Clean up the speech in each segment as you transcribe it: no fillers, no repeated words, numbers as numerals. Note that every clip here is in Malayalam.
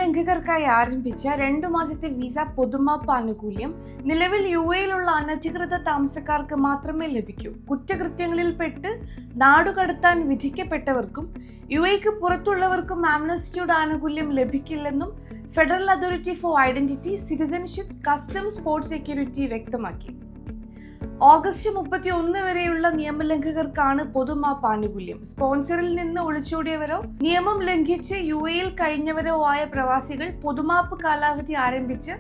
നിയമലംഘകർക്കായി ആരംഭിച്ച 2 മാസത്തെ വിസ പൊതുമാപ്പ് ആനുകൂല്യം നിലവിൽ യുഎയിലുള്ള അനധികൃത താമസക്കാർക്ക് മാത്രമേ ലഭിക്കൂ. കുറ്റകൃത്യങ്ങളിൽപ്പെട്ട് നാടുകടത്താൻ വിധിക്കപ്പെട്ടവർക്കും യുഎക്ക് പുറത്തുള്ളവർക്കും ആംനസ്റ്റിയുടെ ആനുകൂല്യം ലഭിക്കില്ലെന്നും federal authority for identity, citizenship, customs, port security വ്യക്തമാക്കി. ഓഗസ്റ്റ് 31 വരെയുള്ള നിയമലംഘകർക്കാണ് പൊതുമാപ്പ് ആനുകൂല്യം. സ്പോൺസറിൽ നിന്ന് ഒളിച്ചോടിയവരോ നിയമം ലംഘിച്ച് യുഎയിൽ കഴിഞ്ഞവരോ ആയ പ്രവാസികൾ പൊതുമാപ്പ് കാലാവധി ആരംഭിച്ച്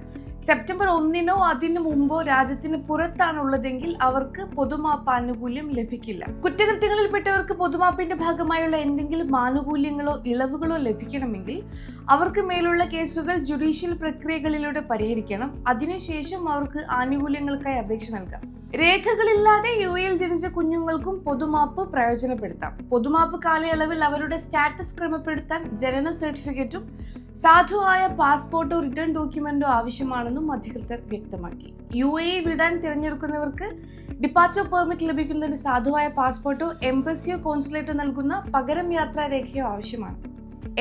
സെപ്റ്റംബർ 1 അതിനു മുമ്പോ രാജ്യത്തിന് പുറത്താണുള്ളതെങ്കിൽ അവർക്ക് പൊതുമാപ്പ് ആനുകൂല്യം ലഭിക്കില്ല. കുറ്റകൃത്യങ്ങളിൽപ്പെട്ടവർക്ക് പൊതുമാപ്പിന്റെ ഭാഗമായുള്ള എന്തെങ്കിലും ആനുകൂല്യങ്ങളോ ഇളവുകളോ ലഭിക്കണമെങ്കിൽ അവർക്ക് മേലുള്ള കേസുകൾ ജുഡീഷ്യൽ പ്രക്രിയകളിലൂടെ പരിഹരിക്കണം. അതിനുശേഷം അവർക്ക് ആനുകൂല്യങ്ങൾക്കായി അപേക്ഷ നൽകാം. രേഖകളില്ലാതെ യുഎയിൽ ജനിച്ച കുഞ്ഞുങ്ങൾക്കും പൊതുമാപ്പ് പ്രയോജനപ്പെടുത്താം. പൊതുമാപ്പ് കാലയളവിൽ അവരുടെ സ്റ്റാറ്റസ് ക്രമപ്പെടുത്താൻ ജനന സർട്ടിഫിക്കറ്റും സാധുവായ പാസ്പോർട്ടോ റിട്ടേൺ ഡോക്യുമെന്റോ ആവശ്യമാണെന്നും അധികൃതർ വ്യക്തമാക്കി. യുഎഇ വിടാൻ തിരഞ്ഞെടുക്കുന്നവർക്ക് ഡിപ്പാർച്ചർ പെർമിറ്റ് ലഭിക്കുന്നതിന് സാധുവായ പാസ്പോർട്ടോ എംബസിയോ കോൺസുലേറ്റോ നൽകുന്ന പകരം യാത്രാ രേഖയോ ആവശ്യമാണ്.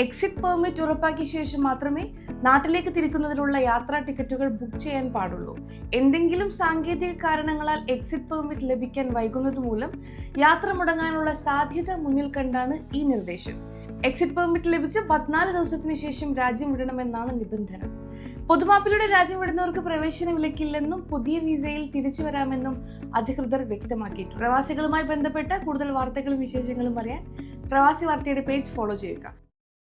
എക്സിറ്റ് പെർമിറ്റ് ഉറപ്പാക്കിയ ശേഷം മാത്രമേ നാട്ടിലേക്ക് തിരിക്കുന്നതിനുള്ള യാത്രാ ടിക്കറ്റുകൾ ബുക്ക് ചെയ്യാൻ പാടുള്ളൂ. എന്തെങ്കിലും സാങ്കേതിക കാരണങ്ങളാൽ എക്സിറ്റ് പെർമിറ്റ് ലഭിക്കാൻ വൈകുന്നത് മൂലം യാത്ര മുടങ്ങാനുള്ള സാധ്യത മുന്നിൽ കണ്ടാണ് ഈ നിർദ്ദേശം. എക്സിറ്റ് പെർമിറ്റ് ലഭിച്ച് 14 ദിവസത്തിന് ശേഷം രാജ്യം വിടണമെന്നാണ് നിബന്ധന. പൊതുമാപ്പിലൂടെ രാജ്യം വിടുന്നവർക്ക് പ്രവേശന വിലക്കില്ലെന്നും പുതിയ വിസയിൽ തിരിച്ചു വരാമെന്നും അധികൃതർ വ്യക്തമാക്കിയിട്ടുണ്ട്. പ്രവാസികളുമായി ബന്ധപ്പെട്ട കൂടുതൽ വാർത്തകളും വിശേഷങ്ങളും അറിയാൻ പ്രവാസി വാർത്തയുടെ പേജ് ഫോളോ ചെയ്യുക.